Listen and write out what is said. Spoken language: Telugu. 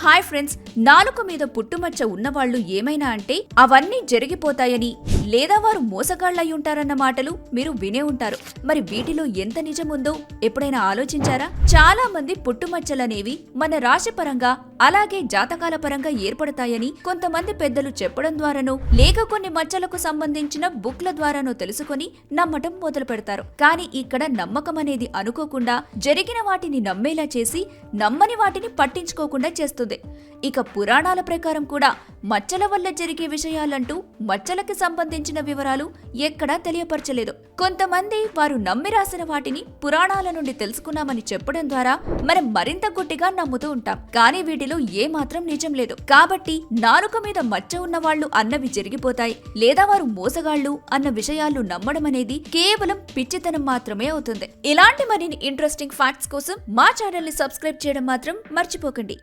హాయ్ ఫ్రెండ్స్, నాలుక మీద పుట్టుమచ్చ ఉన్నవాళ్లు ఏమైనా అంటే అవన్నీ జరిగిపోతాయని లేదా వారు మోసగాళ్లయ్యుంటారన్న మాటలు మీరు వినే ఉంటారు. మరి వీటిలో ఎంత నిజముందో ఎప్పుడైనా ఆలోచించారా? చాలా మంది పుట్టుమచ్చలనేవి మన రాశి పరంగా అలాగే జాతకాల పరంగా ఏర్పడతాయని కొంతమంది పెద్దలు చెప్పడం ద్వారానో లేక కొన్ని మచ్చలకు సంబంధించిన బుక్ల ద్వారానో తెలుసుకొని నమ్మటం మొదలు పెడతారు. కానీ ఇక్కడ నమ్మకం అనేది అనుకోకుండా జరిగిన వాటిని నమ్మేలా చేసి నమ్మని వాటిని పట్టించుకోకుండా చేస్తుంది. ఇక పురాణాల ప్రకారం కూడా మచ్చల వల్ల జరిగే విషయాలంటూ మచ్చలకి సంబంధించిన వివరాలు ఎక్కడా తెలియపరచలేదు. కొంతమంది వారు నమ్మి రాసిన వాటిని పురాణాల నుండి తెలుసుకున్నామని చెప్పడం ద్వారా మనం మరింత గట్టిగా నమ్ముతూ ఉంటాం. కానీ వీటిలో ఏమాత్రం నిజం లేదు. కాబట్టి నాలుక మీద మచ్చ ఉన్నవాళ్లు అన్నవి జరిగిపోతాయి లేదా వారు మోసగాళ్లు అన్న విషయాలు నమ్మడం అనేది కేవలం పిచ్చితనం మాత్రమే అవుతుంది. ఇలాంటి మరిన్ని ఇంట్రెస్టింగ్ ఫ్యాక్ట్స్ కోసం మా ఛానల్ ని సబ్స్క్రైబ్ చేయడం మాత్రం మర్చిపోకండి.